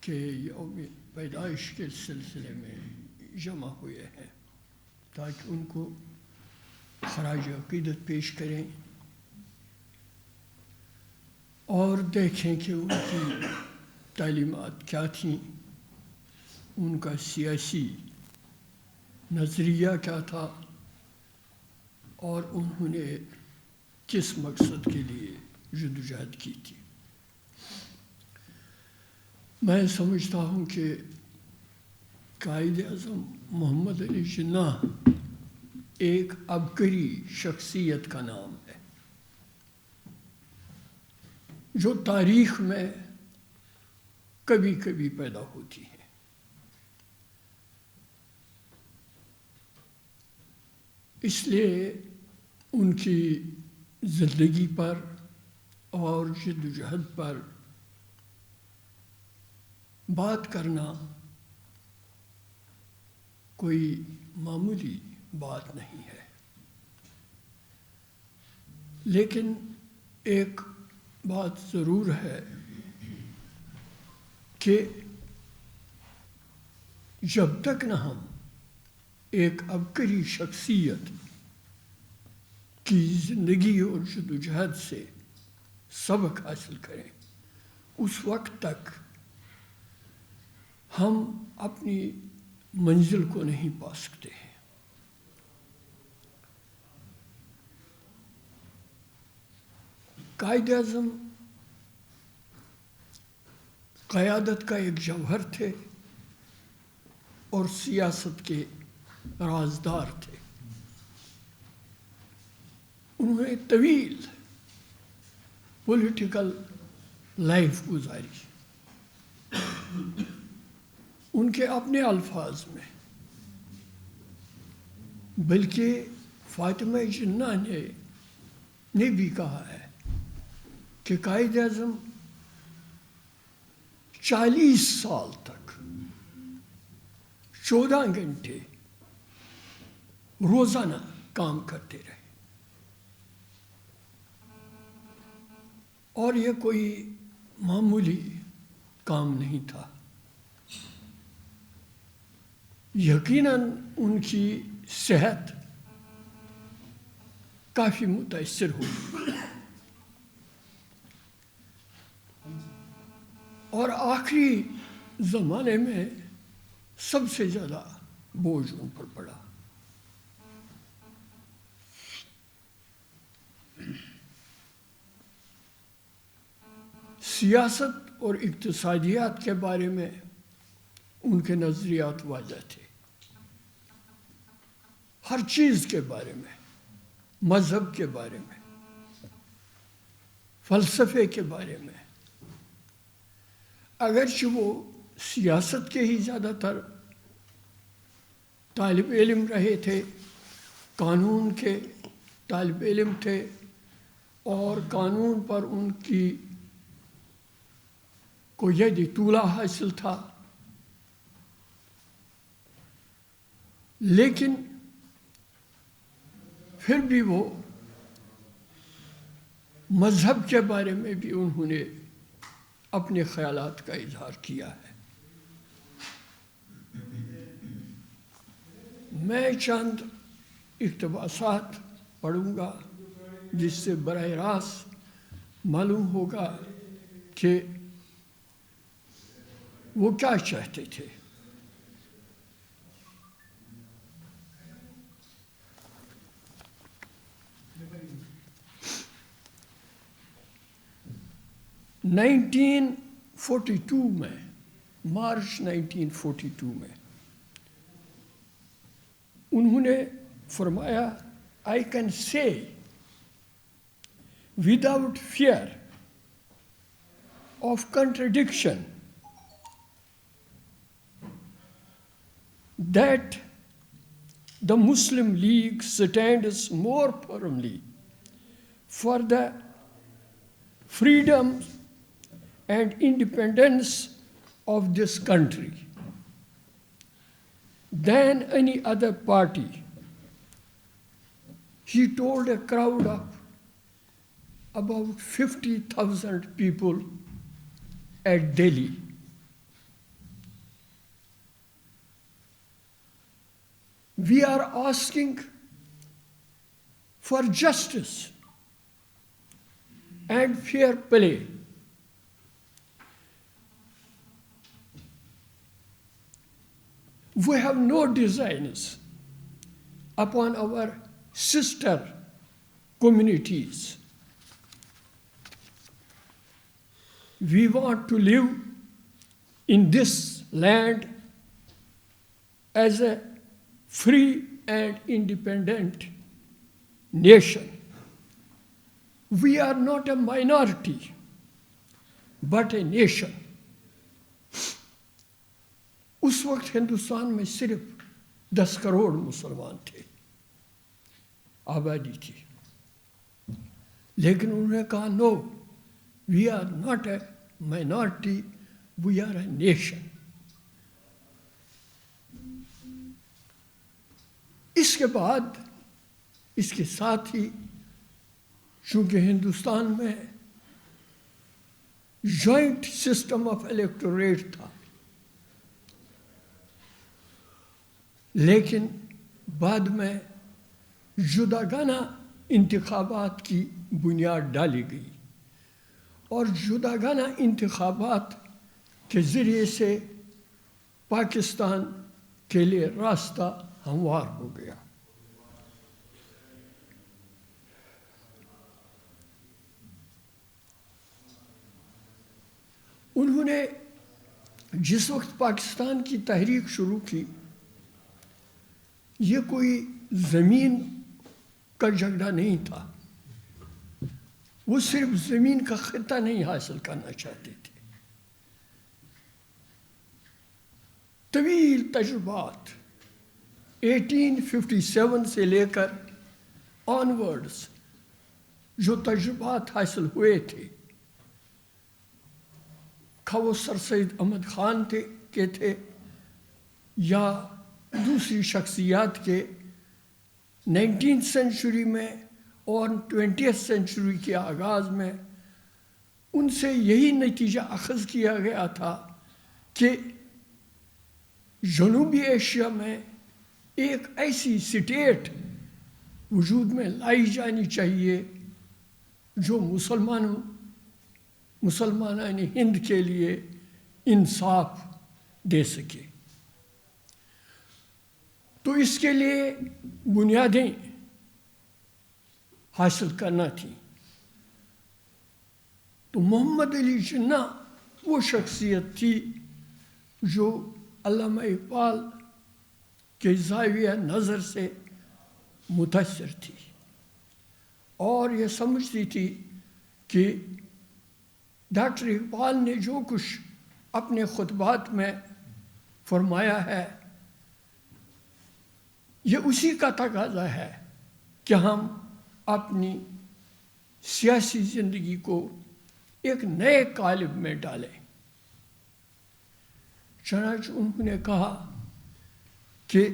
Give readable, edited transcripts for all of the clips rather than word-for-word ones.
کہ یوم پیدائش کے سلسلے میں جمع ہوئے ہیں تاکہ ان کو خراج عقیدت پیش کریں اور دیکھیں کہ ان کی تعلیمات کیا تھیں، ان کا سیاسی نظریہ کیا تھا اور انہوں نے کس مقصد کے لیے جدوجہد کی تھی۔ میں سمجھتا ہوں کہ قائد اعظم محمد علی جناح ایک عبقری شخصیت کا نام ہے جو تاریخ میں کبھی کبھی پیدا ہوتی ہے۔ اس لیے ان کی زندگی پر اور جدوجہد پر بات کرنا کوئی معمولی بات نہیں ہے، لیکن ایک بات ضرور ہے کہ جب تک نہ ہم ایک عبقری شخصیت کی زندگی اور جدوجہد سے سبق حاصل کریں، اس وقت تک ہم اپنی منزل کو نہیں پا سکتے ہیں۔ قائد اعظم قیادت کا ایک جوہر تھے اور سیاست کے رازدار تھے۔ انہوں نے طویل پولیٹیکل لائف گزاری۔ ان کے اپنے الفاظ میں، بلکہ فاطمہ جناح نے بھی کہا ہے کہ قائد اعظم 40 سال تک 14 گھنٹے روزانہ کام کرتے رہے، اور یہ کوئی معمولی کام نہیں تھا۔ یقیناً ان کی صحت کافی متاثر ہوئی اور آخری زمانے میں سب سے زیادہ بوجھ ان پر پڑا۔ سیاست اور اقتصادیات کے بارے میں ان کے نظریات واضح تھے، ہر چیز کے بارے میں، مذہب کے بارے میں، فلسفے کے بارے میں۔ اگرچہ وہ سیاست کے ہی زیادہ تر طالب علم رہے تھے، قانون کے طالب علم تھے اور قانون پر ان کی کو یدی طولہ حاصل تھا، لیکن پھر بھی وہ مذہب کے بارے میں بھی انہوں نے اپنے خیالات کا اظہار کیا ہے۔ میں چند اقتباسات پڑھوں گا جس سے براہ راست معلوم ہوگا کہ وہ کیا چاہتے تھے۔ مارچ 1942 میں انہوں نے فرمایا I can say without fear of contradiction that the Muslim League stands more firmly for the freedom and independence of this country than any other party. He told a crowd of about 50,000 people at Delhi. We are asking for justice and fair play. We have no designs upon our sister communities. We want to live in this land as a free and independent nation. We are not a minority, but a nation. اس وقت ہندوستان میں صرف 10 کروڑ مسلمان تھے، آبادی تھی، لیکن انہوں نے کہا no, we are not a minority, we are a nation. اس کے بعد اس کے ساتھ ہی چونکہ ہندوستان میں جوائنٹ سسٹم آف الیکٹوریٹ تھا، لیکن بعد میں جداگانہ انتخابات کی بنیاد ڈالی گئی، اور جداگانہ انتخابات کے ذریعے سے پاکستان کے لیے راستہ ہموار ہو گیا. انہوں نے جس وقت پاکستان کی تحریک شروع کی، یہ کوئی زمین کا جھگڑا نہیں تھا. وہ صرف زمین کا خطہ نہیں حاصل کرنا چاہتے تھے. طویل تجربات 1857 سے لے کر آنورڈز جو تجربات حاصل ہوئے تھے، خواہ وہ سر سید احمد خان کے تھے یا دوسری شخصیات کے 19th سینچری میں اور 20th سینچری کے آغاز میں، ان سے یہی نتیجہ اخذ کیا گیا تھا کہ جنوبی ایشیا میں ایک ایسی اسٹیٹ وجود میں لائی جانی چاہیے جو مسلمانان ہند کے لیے انصاف دے سکے. تو اس کے لیے بنیادیں حاصل کرنا تھیں. تو محمد علی جناح وہ شخصیت تھی جو علامہ اقبال کے زاویہ نظر سے متاثر تھی، اور یہ سمجھتی تھی کہ ڈاکٹر اقبال نے جو کچھ اپنے خطبات میں فرمایا ہے، یہ اسی کا تقاضا ہے کہ ہم اپنی سیاسی زندگی کو ایک نئے قالب میں ڈالیں. چنانچہ انہوں نے کہا کہ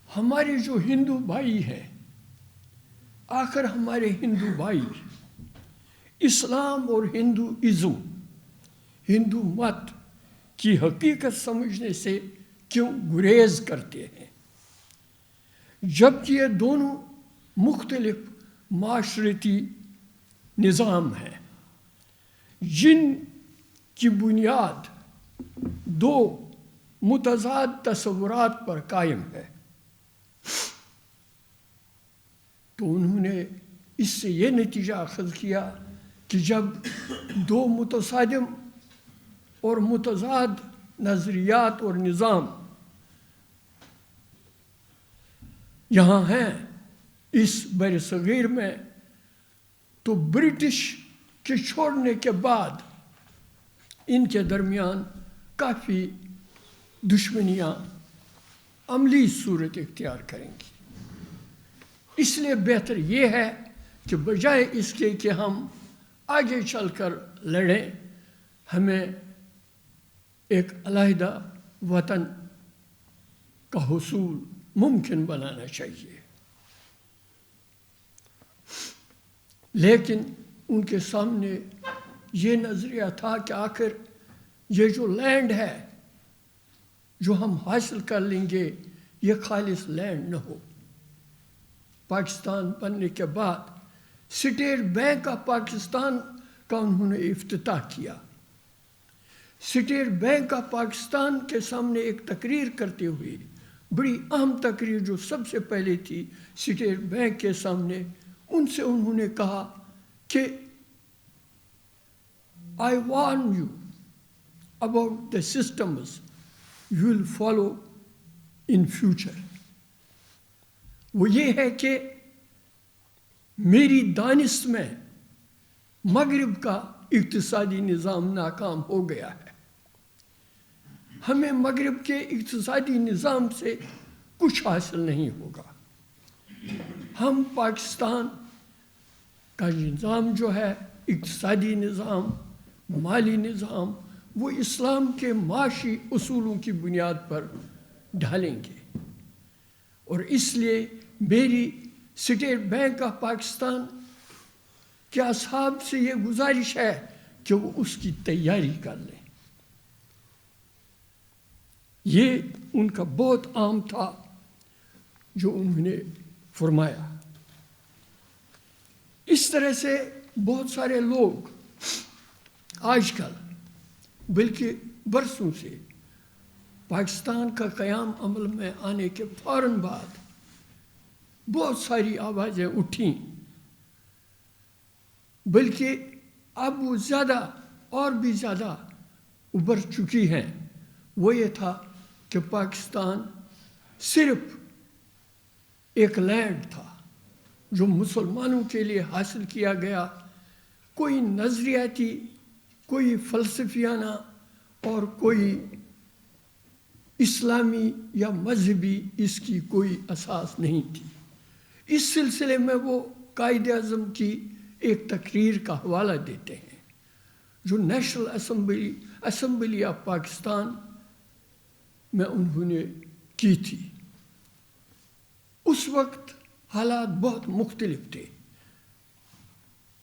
ہمارے جو ہندو بھائی ہیں، آخر ہمارے ہندو بھائی اسلام اور ہندوازم، ہندو مت کی حقیقت سمجھنے سے کیوں گریز کرتے ہیں، جبکہ یہ دونوں مختلف معاشرتی نظام ہیں جن کی بنیاد دو متضاد تصورات پر قائم ہے. تو انہوں نے اس سے یہ نتیجہ اخذ کیا کہ جب دو متصادم اور متضاد نظریات اور نظام یہاں ہیں اس بر صغیر میں، تو برٹش کے چھوڑنے کے بعد ان کے درمیان کافی دشمنیاں عملی صورت اختیار کریں گی. اس لیے بہتر یہ ہے کہ بجائے اس کے کہ ہم آگے چل کر لڑیں، ہمیں ایک علیحدہ وطن کا حصول ممکن بنانا چاہیے. لیکن ان کے سامنے یہ نظریہ تھا کہ آخر یہ جو لینڈ ہے جو ہم حاصل کر لیں گے یہ خالص لینڈ نہ ہو۔ پاکستان بننے کے بعد اسٹیٹ بینک آف پاکستان کا انہوں نے افتتاح کیا۔ اسٹیٹ بینک آف پاکستان کے سامنے ایک تقریر کرتے ہوئے، بڑی اہم تقریر جو سب سے پہلے تھی اسٹیٹ بینک کے سامنے، ان سے انہوں نے کہا کہ I warn you about the systems you will follow in future۔ وہ یہ ہے کہ میری دانست میں مغرب کا اقتصادی نظام ناکام ہو گیا ہے، ہمیں مغرب کے اقتصادی نظام سے کچھ حاصل نہیں ہوگا۔ ہم پاکستان کا نظام جو ہے، اقتصادی نظام، مالی نظام، وہ اسلام کے معاشی اصولوں کی بنیاد پر ڈھالیں گے، اور اس لیے میری اسٹیٹ بینک آف پاکستان کے اصحاب سے یہ گزارش ہے کہ وہ اس کی تیاری کر لیں۔ یہ ان کا بہت عام تھا جو انہوں نے فرمایا۔ اس طرح سے بہت سارے لوگ آج کل، بلکہ برسوں سے، پاکستان کا قیام عمل میں آنے کے فوراً بعد بہت ساری آوازیں اٹھیں، بلکہ اب وہ زیادہ اور بھی زیادہ ابھر چکی ہیں۔ وہ یہ تھا کہ پاکستان صرف ایک لینڈ تھا جو مسلمانوں کے لیے حاصل کیا گیا، کوئی نظریاتی، کوئی فلسفیانہ اور کوئی اسلامی یا مذہبی اس کی کوئی اساس نہیں تھی۔ اس سلسلے میں وہ قائد اعظم کی ایک تقریر کا حوالہ دیتے ہیں جو نیشنل اسمبلی آف پاکستان میں انہوں نے کی تھی۔ اس وقت حالات بہت مختلف تھے،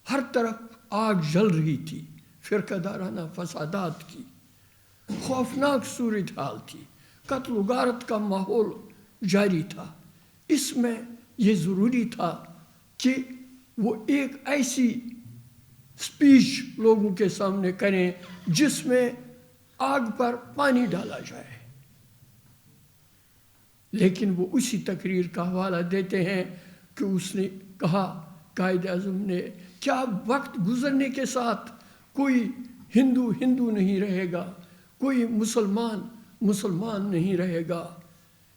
ہر طرف آگ جل رہی تھی، فرقہ دارانہ فسادات کی خوفناک صورتحال تھی، قتل و غارت کا ماحول جاری تھا۔ اس میں یہ ضروری تھا کہ وہ ایک ایسی سپیچ لوگوں کے سامنے کریں جس میں آگ پر پانی ڈالا جائے، لیکن وہ اسی تقریر کا حوالہ دیتے ہیں کہ اس نے کہا، قائد اعظم نے، کیا وقت گزرنے کے ساتھ کوئی ہندو ہندو نہیں رہے گا، کوئی مسلمان مسلمان نہیں رہے گا۔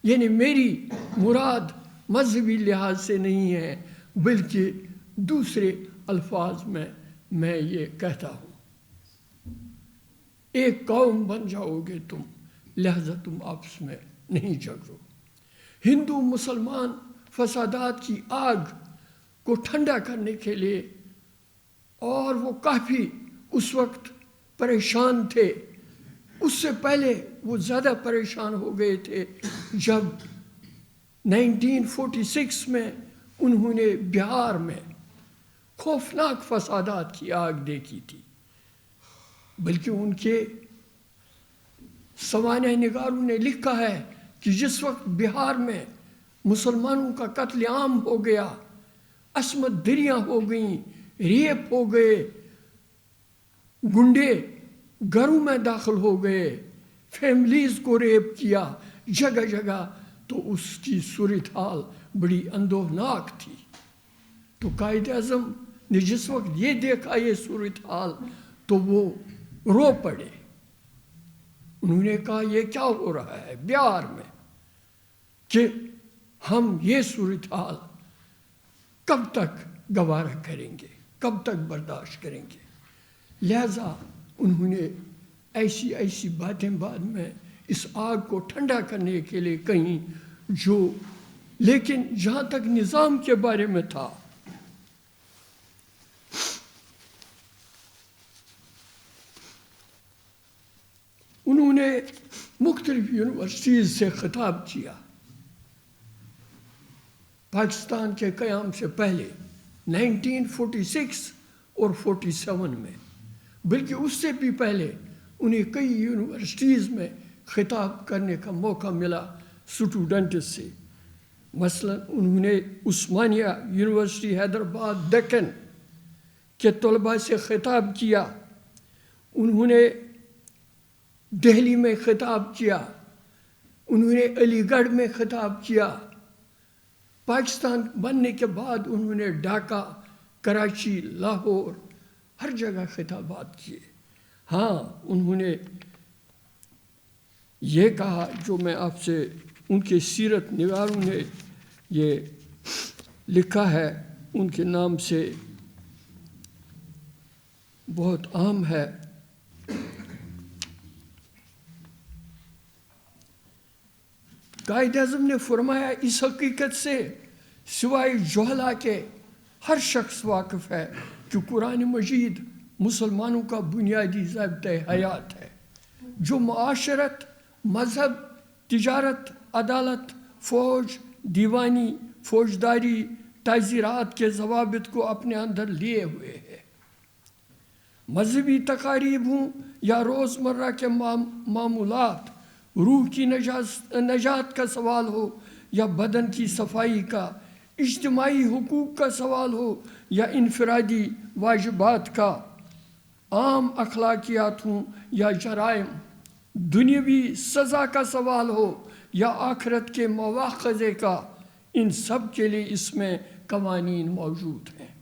یعنی میری مراد مذہبی لحاظ سے نہیں ہے، بلکہ دوسرے الفاظ میں یہ کہتا ہوں، ایک قوم بن جاؤ گے تم، لہذا تم آپس میں نہیں جھگڑو۔ ہندو مسلمان فسادات کی آگ کو ٹھنڈا کرنے کے لیے، اور وہ کافی اس وقت پریشان تھے، اس سے پہلے وہ زیادہ پریشان ہو گئے تھے جب 1946 میں انہوں نے بہار میں خوفناک فسادات کی آگ دیکھی تھی، بلکہ ان کے سوانح نگاروں نے لکھا ہے کہ جس وقت بہار میں مسلمانوں کا قتل عام ہو گیا، عصمت دریاں ہو گئیں، ریپ ہو گئے، گنڈے گھروں میں داخل ہو گئے، فیملیز کو ریپ کیا جگہ جگہ، تو اس کی صورتحال بڑی اندوہناک تھی۔ تو قائد اعظم نے جس وقت یہ دیکھا یہ صورتحال تو وہ رو پڑے۔ انہوں نے کہا یہ کیا ہو رہا ہے بہار میں کہ ہم یہ صورتحال کب تک گوارا کریں گے، کب تک برداشت کریں گے۔ لہذا انہوں نے ایسی باتیں بعد میں اس آگ کو ٹھنڈا کرنے کے لیے کہیں، جو لیکن جہاں تک نظام کے بارے میں تھا، انہوں نے مختلف یونیورسٹیز سے خطاب کیا پاکستان کے قیام سے پہلے 1946 اور 47 میں، بلکہ اس سے بھی پہلے انہیں کئی یونیورسٹیز میں خطاب کرنے کا موقع ملا اسٹوڈنٹ سے. مثلا انہوں نے عثمانیہ یونیورسٹی حیدرآباد دکن کے طلباء سے خطاب کیا، انہوں نے دہلی میں خطاب کیا، انہوں نے علی گڑھ میں خطاب کیا. پاکستان بننے کے بعد انہوں نے ڈھاکہ، کراچی، لاہور، ہر جگہ خطابات کیے. ہاں انہوں نے یہ کہا جو میں آپ سے ان کے سیرت نگاروں نے یہ لکھا ہے، ان کے نام سے بہت عام ہے. قائد اعظم نے فرمایا اس حقیقت سے سوائے جہلا کے ہر شخص واقف ہے کہ قرآن مجید مسلمانوں کا بنیادی ضابطۂ حیات ہے، جو معاشرت، مذہب، تجارت، عدالت، فوج، دیوانی، فوجداری، تعزیرات کے ضوابط کو اپنے اندر لیے ہوئے ہے. مذہبی تقاریب ہوں یا روزمرہ کے معمولات، روح کی نجات کا سوال ہو یا بدن کی صفائی کا، اجتماعی حقوق کا سوال ہو یا انفرادی واجبات کا، عام اخلاقیات ہوں یا جرائم، دنیاوی سزا کا سوال ہو یا آخرت کے مواخذے کا، ان سب کے لیے اس میں قوانین موجود ہیں.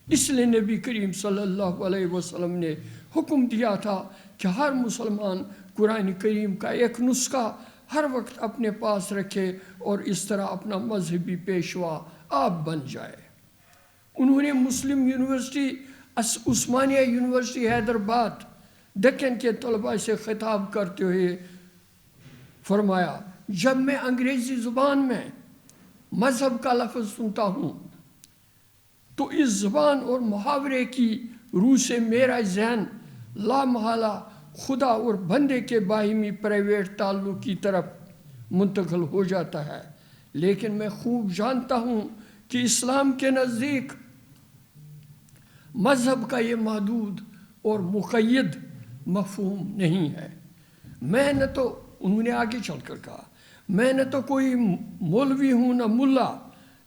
اس لیے نبی کریم صلی اللہ علیہ وسلم نے حکم دیا تھا کہ ہر مسلمان قرآن کریم کا ایک نسخہ ہر وقت اپنے پاس رکھے اور اس طرح اپنا مذہبی پیشوا آپ بن جائے. انہوں نے مسلم یونیورسٹی، عثمانیہ یونیورسٹی حیدرآباد دکن کے طلباء سے خطاب کرتے ہوئے فرمایا، جب میں انگریزی زبان میں مذہب کا لفظ سنتا ہوں تو اس زبان اور محاورے کی روح سے میرا ذہن لامحالہ خدا اور بندے کے باہمی پرائیویٹ تعلق کی طرف منتقل ہو جاتا ہے. لیکن میں خوب جانتا ہوں کہ اسلام کے نزدیک مذہب کا یہ محدود اور مقید مفہوم نہیں ہے. میں نہ تو، انہوں نے آگے چل کر کہا، میں نہ تو کوئی مولوی ہوں نہ ملا،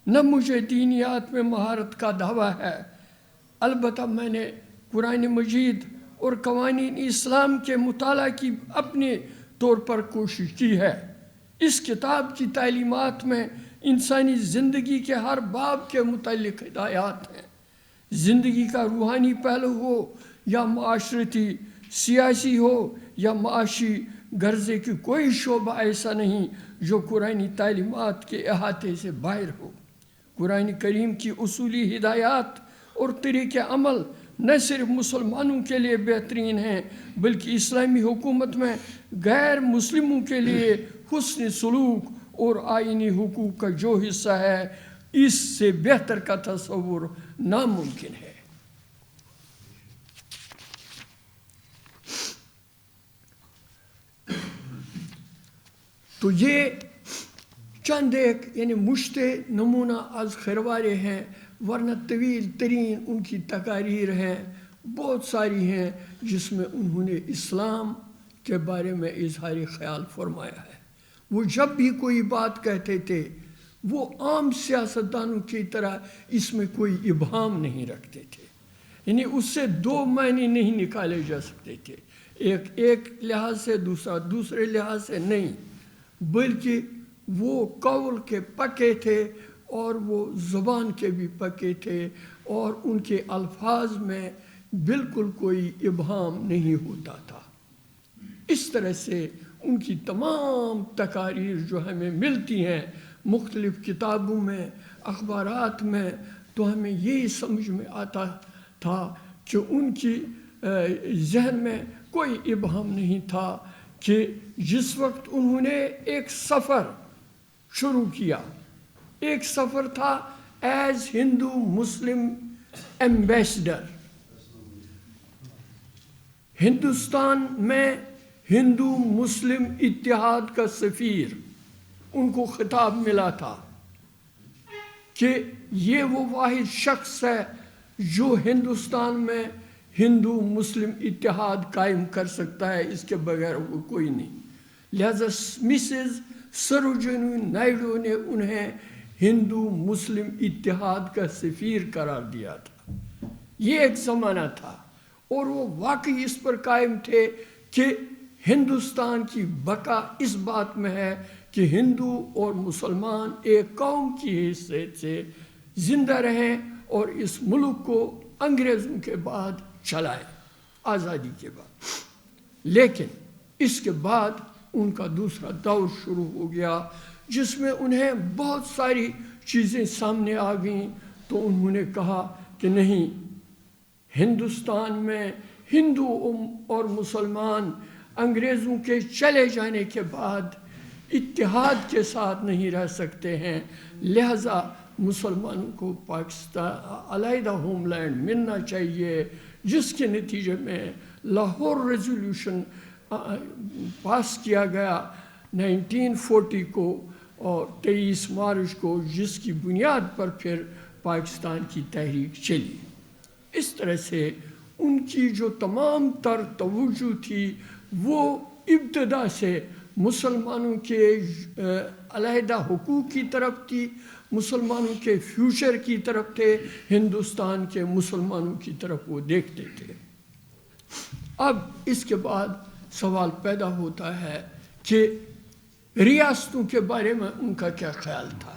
نہ مجھے دینیات میں مہارت کا دعویٰ ہے. البتہ میں نے قرآن مجید اور قوانین اسلام کے مطالعہ کی اپنے طور پر کوشش کی ہے. اس کتاب کی تعلیمات میں انسانی زندگی کے ہر باب کے متعلق ہدایات ہیں. زندگی کا روحانی پہلو ہو یا معاشرتی، سیاسی ہو یا معاشی، غرضے کی کوئی شعبہ ایسا نہیں جو قرآنی تعلیمات کے احاطے سے باہر ہو. قرآن کریم کی اصولی ہدایات اور طریقۂ عمل نہ صرف مسلمانوں کے لیے بہترین ہیں بلکہ اسلامی حکومت میں غیر مسلموں کے لیے حسن سلوک اور آئینی حقوق کا جو حصہ ہے، اس سے بہتر کا تصور ناممکن ہے. تو یہ چند ایک یعنی مشت نمونہ از خروارے ہیں، ورنہ طویل ترین ان کی تقاریر ہیں، بہت ساری ہیں جس میں انہوں نے اسلام کے بارے میں اظہار خیال فرمایا ہے. وہ جب بھی کوئی بات کہتے تھے وہ عام سیاستدانوں کی طرح اس میں کوئی ابہام نہیں رکھتے تھے، یعنی اس سے دو معنی نہیں نکالے جا سکتے تھے، ایک لحاظ سے دوسرے لحاظ سے نہیں، بلکہ وہ قول کے پکے تھے اور وہ زبان کے بھی پکے تھے اور ان کے الفاظ میں بالکل کوئی ابہام نہیں ہوتا تھا. اس طرح سے ان کی تمام تقاریر جو ہمیں ملتی ہیں مختلف کتابوں میں، اخبارات میں، تو ہمیں یہی سمجھ میں آتا تھا کہ ان کی ذہن میں کوئی ابہام نہیں تھا کہ جس وقت انہوں نے ایک سفر شروع کیا، ایک سفر تھا ایز ہندو مسلم ایمبیسڈر، ہندوستان میں ہندو مسلم اتحاد کا سفیر، ان کو خطاب ملا تھا کہ یہ وہ واحد شخص ہے جو ہندوستان میں ہندو مسلم اتحاد قائم کر سکتا ہے، اس کے بغیر وہ کوئی نہیں۔ لہذا مسز سروجنی نائیڈو نے انہیں ہندو مسلم اتحاد کا سفیر قرار دیا تھا۔ یہ ایک زمانہ تھا، اور وہ واقعی اس پر قائم تھے کہ ہندوستان کی بقا اس بات میں ہے کہ ہندو اور مسلمان ایک قوم کی حیثیت سے زندہ رہیں اور اس ملک کو انگریزوں کے بعد چلائیں، آزادی کے بعد۔ لیکن اس کے بعد ان کا دوسرا دور شروع ہو گیا، جس میں انہیں بہت ساری چیزیں سامنے آ گئیں، تو انہوں نے کہا کہ نہیں، ہندوستان میں ہندو اور مسلمان انگریزوں کے چلے جانے کے بعد اتحاد کے ساتھ نہیں رہ سکتے ہیں، لہذا مسلمانوں کو پاکستان علیحدہ ہوم لینڈ ملنا چاہیے، جس کے نتیجے میں لاہور ریزولوشن پاس کیا گیا 1940 کو اور 23 مارچ کو، جس کی بنیاد پر پھر پاکستان کی تحریک چلی۔ اس طرح سے ان کی جو تمام تر توجہ تھی وہ ابتدا سے مسلمانوں کے علیحدہ حقوق کی طرف تھی، مسلمانوں کے فیوچر کی طرف تھے، ہندوستان کے مسلمانوں کی طرف وہ دیکھتے تھے۔ اب اس کے بعد سوال پیدا ہوتا ہے کہ ریاستوں کے بارے میں ان کا کیا خیال تھا؟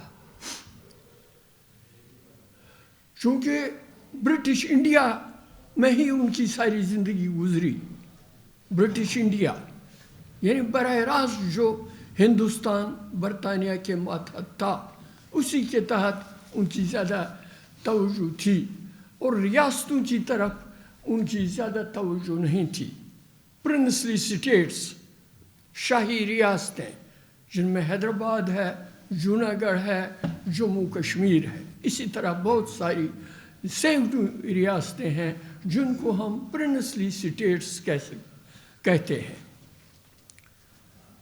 چونکہ برٹش انڈیا میں ہی ان کی ساری زندگی گزری، برٹش انڈیا یعنی براہ راست جو ہندوستان برطانیہ کے ماتحت تھا، اسی کے تحت ان کی زیادہ توجہ تھی، اور ریاستوں کی طرف ان کی زیادہ توجہ نہیں تھی۔ پرنسلی سٹیٹس، شاہی ریاستیں، جن میں حیدرآباد ہے، جوناگڑھ ہے، جموں کشمیر ہے، اسی طرح بہت ساری سینکڑوں ریاستیں ہیں جن کو ہم پرنسلی سٹیٹس کہتے ہیں۔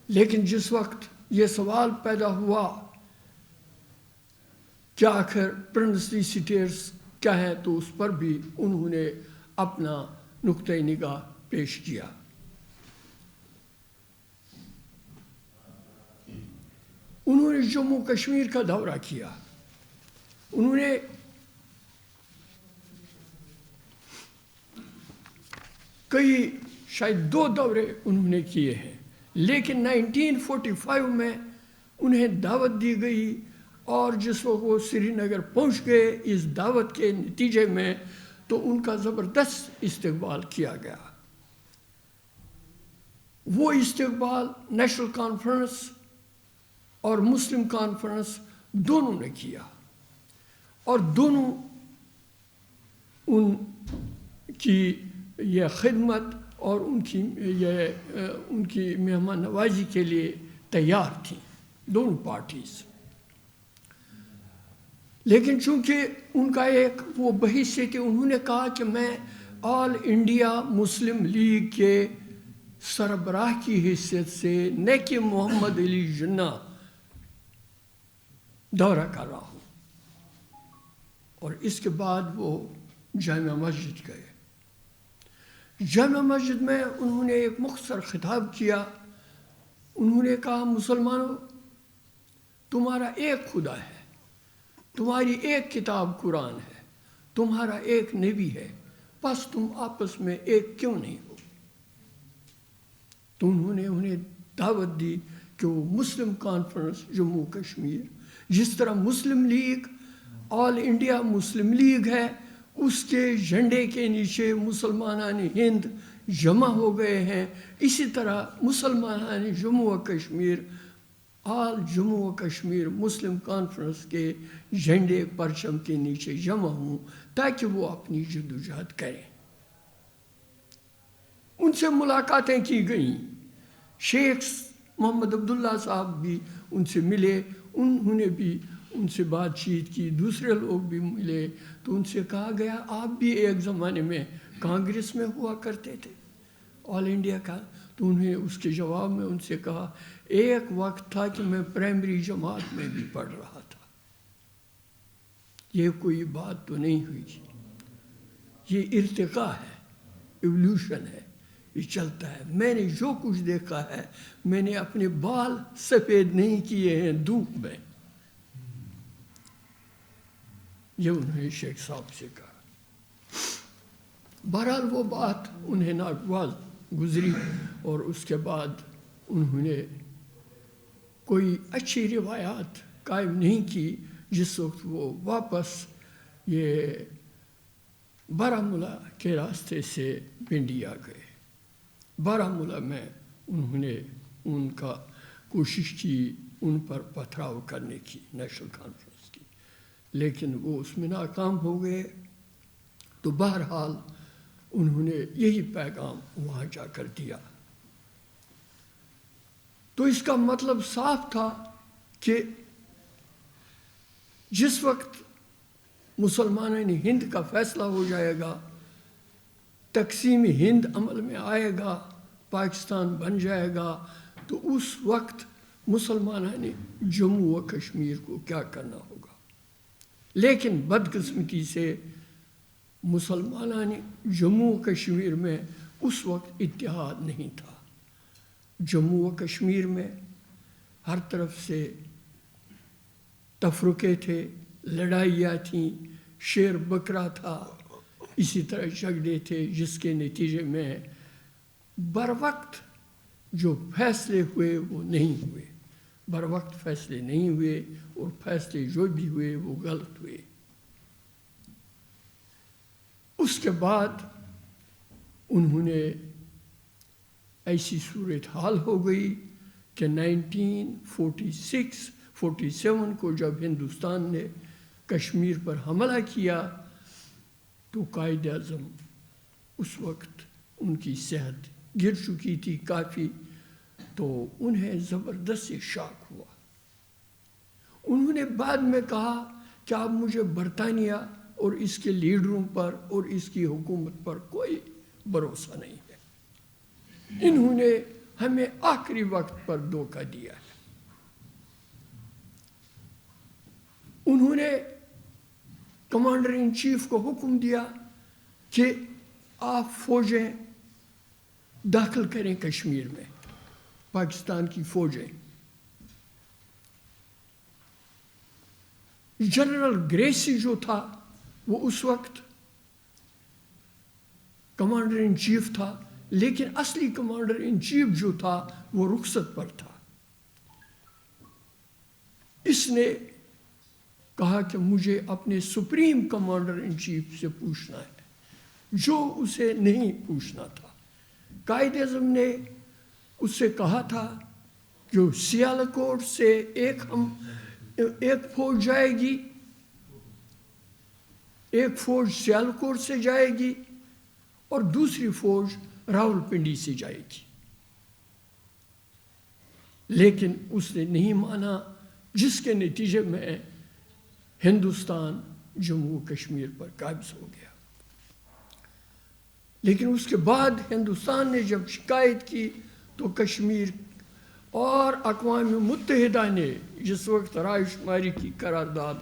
لیکن جس وقت یہ سوال پیدا ہوا کہ آخر پرنسلی سٹیٹس کیا ہے، تو اس پر بھی انہوں نے اپنا نقطۂ نگاہ پیش کیا۔ انہوں نے جموں کشمیر کا دورہ کیا، انہوں نے کئی شاید 2 دورے انہوں نے کیے ہیں، لیکن 1945 میں انہیں دعوت دی گئی، اور جس وقت وہ سری نگر پہنچ گئے اس دعوت کے نتیجے میں، تو ان کا زبردست استقبال کیا گیا۔ وہ استقبال نیشنل کانفرنس اور مسلم کانفرنس دونوں نے کیا، اور دونوں ان کی یہ خدمت اور ان کی مہمان نوازی کے لیے تیار تھیں، دونوں پارٹیز۔ لیکن چونکہ ان کا ایک وہ بحیثیت تھی، انہوں نے کہا کہ میں آل انڈیا مسلم لیگ کے سربراہ کی حیثیت سے نہ کہ محمد علی جناح دورہ کر رہا ہوں، اور اس کے بعد وہ جامع مسجد گئے۔ جامع مسجد میں انہوں نے ایک مختصر خطاب کیا، انہوں نے کہا مسلمانوں، تمہارا ایک خدا ہے، تمہاری ایک کتاب قرآن ہے، تمہارا ایک نبی ہے، بس تم آپس میں ایک کیوں نہیں ہو؟ تو انہوں نے انہیں دعوت دی کہ وہ مسلم کانفرنس جموں کشمیر، جس طرح مسلم لیگ آل انڈیا مسلم لیگ ہے، اس کے جھنڈے کے نیچے مسلمانان ہند جمع ہو گئے ہیں، اسی طرح مسلمانان جموں و کشمیر آل جموں و کشمیر مسلم کانفرنس کے جھنڈے پرچم کے نیچے جمع ہوں، تاکہ وہ اپنی جدوجہد کریں۔ ان سے ملاقاتیں کی گئیں، شیخ محمد عبداللہ صاحب بھی ان سے ملے، انہوں نے بھی ان سے بات چیت کی، دوسرے لوگ بھی ملے، تو ان سے کہا گیا آپ بھی ایک زمانے میں کانگریس میں ہوا کرتے تھے آل انڈیا کا؟ تو انہوں نے اس کے جواب میں ان سے کہا ایک وقت تھا کہ میں پرائمری جماعت میں بھی پڑھ رہا تھا، یہ کوئی بات تو نہیں ہوئی، یہ ارتقاء ہے، ایولیوشن ہے، یہ چلتا ہے. میں نے جو کچھ دیکھا ہے، میں نے اپنے بال سفید نہیں کیے ہیں دھوپ میں. یہ انہوں نے شیخ صاحب سے کہا. بہرحال وہ بات انہیں ناگواز گزری، اور اس کے بعد انہوں نے کوئی اچھی روایات قائم نہیں کی. جس وقت وہ واپس یہ بارہمولہ کے راستے سے پنڈی آ گئے. بارہمولہ میں انہوں نے ان کا کوشش کی ان پر پتھراؤ کرنے کی، نیشنل کانفرنس کی، لیکن وہ اس میں ناکام ہو گئے. تو بہرحال انہوں نے یہی پیغام وہاں جا کر دیا. تو اس کا مطلب صاف تھا کہ جس وقت مسلمانوں ہند کا فیصلہ ہو جائے گا، تقسیم ہند عمل میں آئے گا، پاکستان بن جائے گا، تو اس وقت مسلمانوں نے جموں و کشمیر کو کیا کرنا ہوگا. لیکن بدقسمتی سے مسلمانوں نے جموں و کشمیر میں اس وقت اتحاد نہیں تھا. جموں و کشمیر میں ہر طرف سے تفرقے تھے، لڑائیاں تھیں، شیر بکرا تھا، اسی طرح جھگڑے تھے، جس کے نتیجے میں بر وقت جو فیصلے ہوئے وہ نہیں ہوئے. بر وقت فیصلے نہیں ہوئے، اور فیصلے جو بھی ہوئے وہ غلط ہوئے. اس کے بعد انہوں نے ایسی صورتحال ہو گئی کہ 1947 کو جب ہندوستان نے کشمیر پر حملہ کیا تو قائد اعظم اس وقت ان کی صحت گر چکی تھی کافی، تو انہیں زبردست شاک ہوا. انہوں نے بعد میں کہا کہ اب مجھے برطانیہ اور اس کے لیڈروں پر اور اس کی حکومت پر کوئی بھروسہ نہیں ہے. انہوں نے ہمیں آخری وقت پر دھوکہ دیا ہے. انہوں نے کمانڈر ان چیف کو حکم دیا کہ آپ فوجیں داخل کریں کشمیر میں، پاکستان کی فوجیں. جنرل گریسی جو تھا وہ اس وقت کمانڈر ان چیف تھا، لیکن اصلی کمانڈر ان چیف جو تھا وہ رخصت پر تھا. اس نے کہا کہ مجھے اپنے سپریم کمانڈر ان چیف سے پوچھنا ہے، جو اسے نہیں پوچھنا تھا. قائد اعظم نے اس سے کہا تھا کہ سیالکوٹ سے ایک فوج جائے گی، ایک فوج سیالکوٹ سے جائے گی اور دوسری فوج راولپنڈی سے جائے گی. لیکن اس نے نہیں مانا، جس کے نتیجے میں ہندوستان جموں و کشمیر پر قابض ہو گیا. لیکن اس کے بعد ہندوستان نے جب شکایت کی تو کشمیر اور اقوام متحدہ نے جس وقت رائے شماری کی قرارداد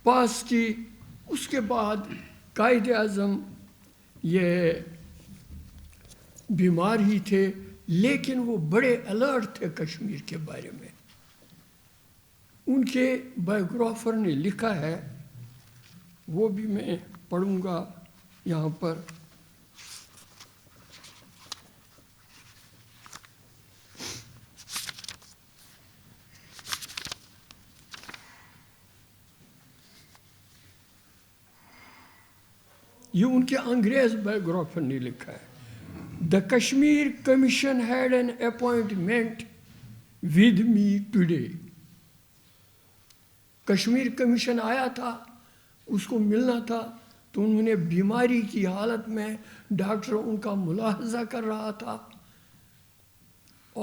پاس کی، اس کے بعد قائد اعظم یہ بیمار ہی تھے، لیکن وہ بڑے الرٹ تھے کشمیر کے بارے میں. ان کے بایوگرافر نے لکھا ہے، وہ بھی میں پڑھوں گا یہاں پر. یہ ان کے انگریز بایوگرافر نے لکھا ہے. The Kashmir Commission had an appointment with me today. Kashmir commission آیا تھا، اس کو ملنا تھا، تو انہوں نے بیماری کی حالت میں ڈاکٹر ان کا ملاحظہ کر رہا تھا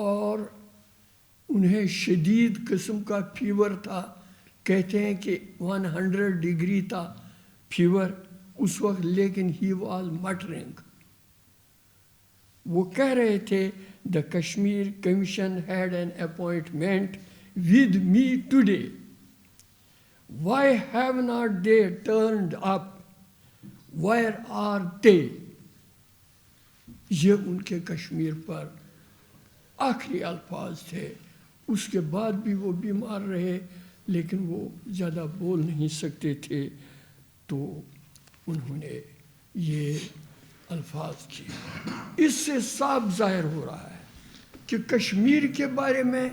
اور انہیں شدید قسم کا فیور تھا. کہتے ہیں کہ 100 ڈگری تھا فیور اس وقت، لیکن ہی واز مٹرنگ. وہ کہہ رہے تھے the Kashmir Commission had an appointment with me today. Why have not they turned up? Where are they? یہ ان کے کشمیر پر آخری الفاظ تھے. اس کے بعد بھی وہ بیمار رہے لیکن وہ زیادہ بول نہیں سکتے تھے تو انہوں نے یہ الفاظ کیے. اس سے صاف ظاہر ہو رہا ہے کہ کشمیر کے بارے میں،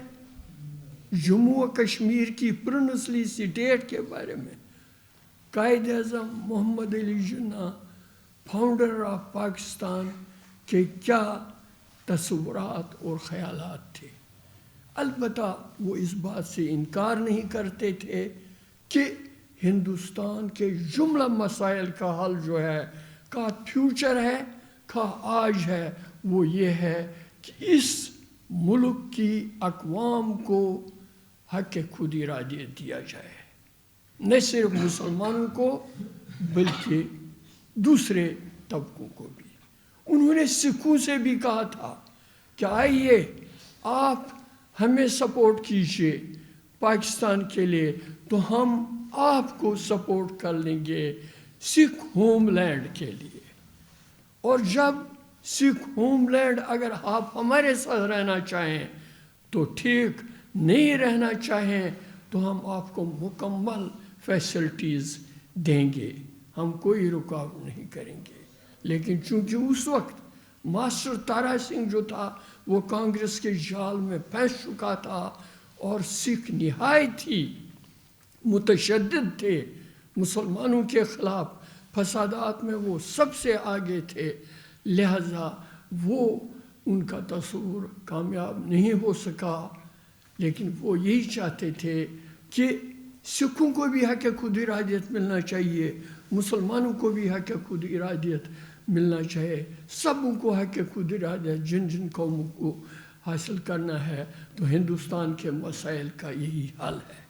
جموں و کشمیر کی پرنسلی اسٹیٹ کے بارے میں قائد اعظم محمد علی جناح فاؤنڈر آف پاکستان کے کیا تصورات اور خیالات تھے. البتہ وہ اس بات سے انکار نہیں کرتے تھے کہ ہندوستان کے جملہ مسائل کا حل جو ہے، کا فیوچر ہے، کا آج ہے، وہ یہ ہے کہ اس ملک کی اقوام کو حق خود ارادیت دیا جائے، نہ صرف مسلمانوں کو بلکہ دوسرے طبقوں کو بھی. انہوں نے سکھوں سے بھی کہا تھا کہ آئیے آپ ہمیں سپورٹ کیجیے پاکستان کے لیے تو ہم آپ کو سپورٹ کر لیں گے سکھ ہوم لینڈ کے لیے. اور جب سکھ ہوم لینڈ اگر آپ ہمارے ساتھ رہنا چاہیں تو ٹھیک، نہیں رہنا چاہیں تو ہم آپ کو مکمل فیسلٹیز دیں گے، ہم کوئی رکاوٹ نہیں کریں گے. لیکن چونکہ اس وقت ماسٹر تارا سنگھ جو تھا وہ کانگریس کے جال میں پھنس چکا تھا اور سکھ نہایت ہی متشدد تھے، مسلمانوں کے خلاف فسادات میں وہ سب سے آگے تھے، لہذا وہ ان کا تصور کامیاب نہیں ہو سکا. لیکن وہ یہی چاہتے تھے کہ سکھوں کو بھی حق خود ارادیت ملنا چاہیے، مسلمانوں کو بھی حق خود ارادیت ملنا چاہیے، سبوں کو حق خود ارادیت جن جن قوموں کو حاصل کرنا ہے. تو ہندوستان کے مسائل کا یہی حل ہے.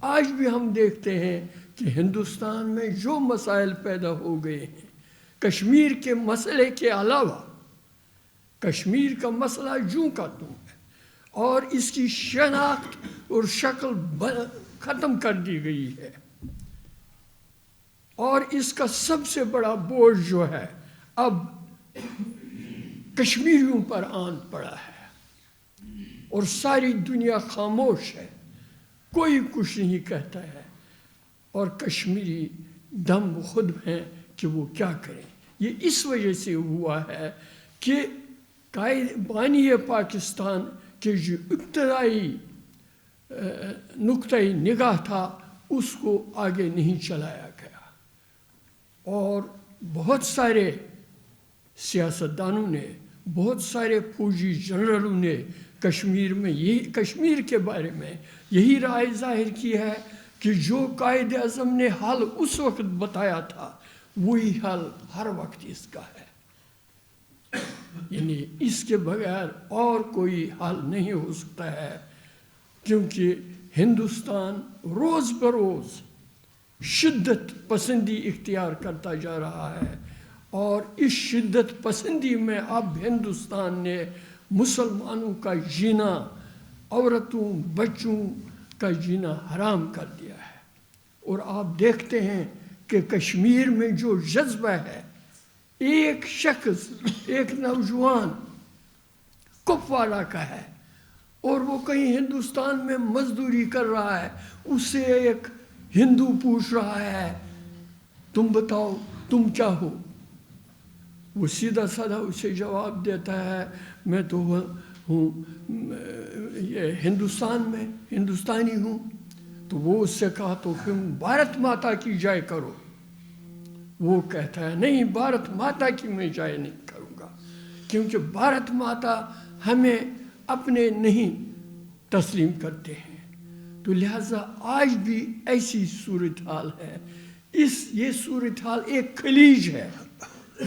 آج بھی ہم دیکھتے ہیں کہ ہندوستان میں جو مسائل پیدا ہو گئے ہیں، کشمیر کے مسئلے کے علاوہ کشمیر کا مسئلہ جوں کا توں ہے اور اس کی شناخت اور شکل ختم کر دی گئی ہے، اور اس کا سب سے بڑا بوجھ جو ہے اب کشمیریوں پر آن پڑا ہے اور ساری دنیا خاموش ہے، کوئی کچھ نہیں کہتا ہے اور کشمیری دم خود ہیں کہ وہ کیا کریں. یہ اس وجہ سے ہوا ہے کہ بانی پاکستان کے جو ابتدائی نقطۂ نگاہ تھا اس کو آگے نہیں چلایا گیا، اور بہت سارے سیاستدانوں نے، بہت سارے فوجی جنرلوں نے کشمیر کے بارے میں یہی رائے ظاہر کی ہے کہ جو قائد اعظم نے حل اس وقت بتایا تھا وہی حل ہر وقت اس کا ہے، یعنی اس کے بغیر اور کوئی حل نہیں ہو سکتا ہے. کیونکہ ہندوستان روز بروز شدت پسندی اختیار کرتا جا رہا ہے، اور اس شدت پسندی میں اب ہندوستان نے مسلمانوں کا جینا، عورتوں بچوں کا جینا حرام کر دیا ہے. اور آپ دیکھتے ہیں کہ کشمیر میں جو جذبہ ہے، ایک شخص، ایک نوجوان کپواڑہ کا ہے اور وہ کہیں ہندوستان میں مزدوری کر رہا ہے، اس سے ایک ہندو پوچھ رہا ہے تم بتاؤ تم کیا ہو، وہ سیدھا سادہ اسے جواب دیتا ہے میں تو ہوں یہ ہندوستانی ہوں. تو وہ اس سے کہا تو پھر بھارت ماتا کی جائے کرو. وہ کہتا ہے نہیں، بھارت ماتا کی میں جائے نہیں کروں گا، کیونکہ بھارت ماتا ہمیں اپنے نہیں تسلیم کرتے ہیں. تو لہٰذا آج بھی ایسی صورتحال ہے. یہ صورتحال ایک خلیج ہے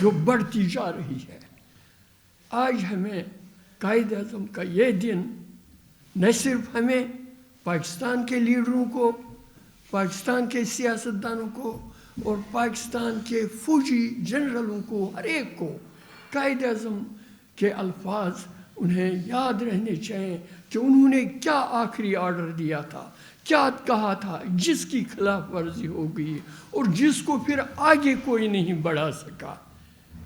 جو بڑھتی جا رہی ہے. آج ہمیں قائد اعظم کا یہ دن نہ صرف ہمیں، پاکستان کے لیڈروں کو، پاکستان کے سیاستدانوں کو اور پاکستان کے فوجی جنرلوں کو، ہر ایک کو قائد اعظم کے الفاظ انہیں یاد رہنے چاہیے کہ انہوں نے کیا آخری آرڈر دیا تھا، کیا کہا تھا، جس کی خلاف ورزی ہو گئی اور جس کو پھر آگے کوئی نہیں بڑھا سکا.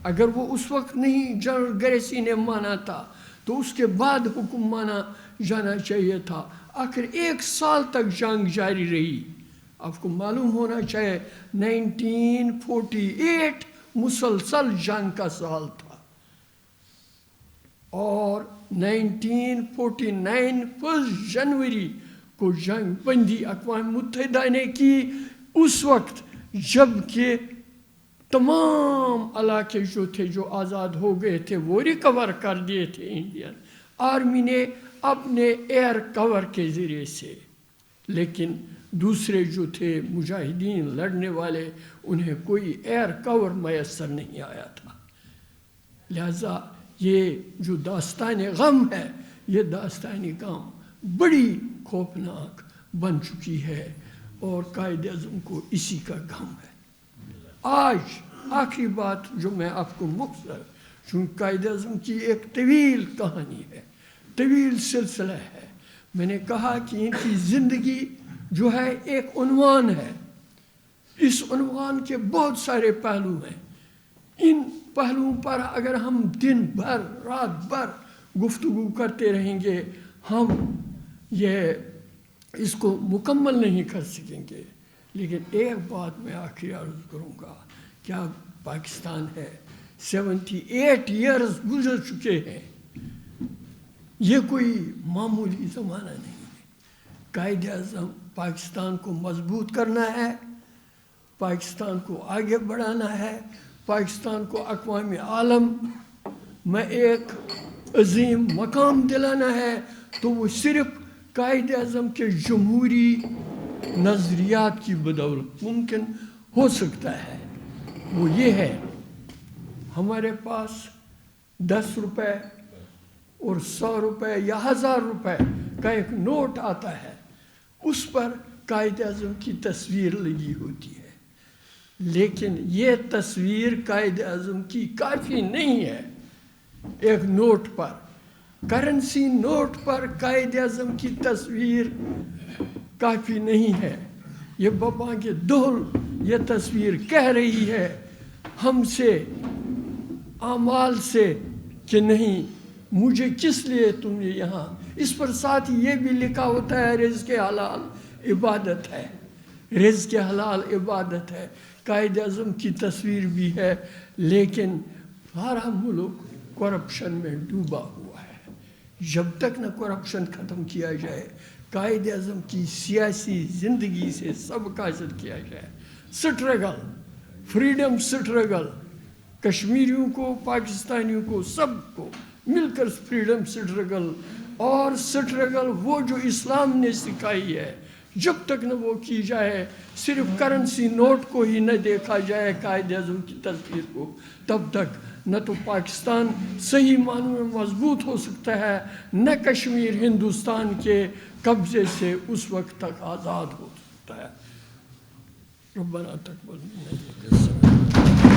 اگر وہ اس وقت نہیں جنرل گریسی نے مانا تھا تو اس کے بعد حکم مانا جانا چاہیے تھا. آخر 1 سال تک جنگ جاری رہی. آپ کو معلوم ہونا چاہیے 1948 مسلسل جنگ کا سال تھا اور 1949 1 جنوری کو جنگ بندی اقوام متحدہ نے کی. اس وقت جب کہ تمام علاقے جو تھے جو آزاد ہو گئے تھے وہ ریکور کر دیے تھے انڈین آرمی نے اپنے ایئر کور کے ذریعے سے، لیکن دوسرے جو تھے مجاہدین لڑنے والے انہیں کوئی ایئر کور میسر نہیں آیا تھا. لہذا یہ جو داستان غم ہے یہ داستان غم بڑی خوفناک بن چکی ہے اور قائد اعظم کو اسی کا غم ہے. آج آخری بات جو میں آپ کو مختصر، چونکہ قائد اعظم کی ایک طویل کہانی ہے، طویل سلسلہ ہے. میں نے کہا کہ ان کی زندگی جو ہے ایک عنوان ہے. اس عنوان کے بہت سارے پہلو ہیں. ان پہلوؤں پر اگر ہم دن بھر رات بھر گفتگو کرتے رہیں گے ہم اس کو مکمل نہیں کر سکیں گے. لیکن ایک بات میں آخری عرض کروں گا، کیا پاکستان ہے 78 ایئرز گزر چکے ہیں. یہ کوئی معمولی زمانہ نہیں ہے. قائد اعظم پاکستان کو مضبوط کرنا ہے، پاکستان کو آگے بڑھانا ہے، پاکستان کو اقوام عالم میں ایک عظیم مقام دلانا ہے. تو وہ صرف قائد اعظم کے جمہوری نظریات کی بدولت ممکن ہو سکتا ہے. وہ یہ ہے، ہمارے پاس 10 روپے اور 100 روپے یا 1000 روپے کا ایک نوٹ آتا ہے، اس پر قائد اعظم کی تصویر لگی ہوتی ہے. لیکن یہ تصویر قائد اعظم کی کافی نہیں ہے. ایک نوٹ پر، کرنسی نوٹ پر قائد اعظم کی تصویر کافی نہیں ہے. یہ ببانگ دہل یہ تصویر کہہ رہی ہے ہم سے، اعمال سے، کہ نہیں مجھے کس لیے تم نے یہاں. اس پر ساتھ یہ بھی لکھا ہوتا ہے رزق حلال عبادت ہے، رزق حلال عبادت ہے. قائد اعظم کی تصویر بھی ہے، لیکن سارا ملک کرپشن میں ڈوبا ہوا ہے. جب تک نہ کرپشن ختم کیا جائے، قائد اعظم کی سیاسی زندگی سے سبق حاصل کیا جائے. سٹرگل، فریڈم سٹرگل، کشمیریوں کو، پاکستانیوں کو، سب کو مل کر فریڈم سٹرگل، اور سٹرگل وہ جو اسلام نے سکھائی ہے، جب تک نہ وہ کی جائے، صرف کرنسی نوٹ کو ہی نہ دیکھا جائے قائد اعظم کی تصویر کو، تب تک نہ تو پاکستان صحیح معنوں میں مضبوط ہو سکتا ہے، نہ کشمیر ہندوستان کے قبضے سے اس وقت تک آزاد ہو سکتا ہے. ربنا تقبل منا.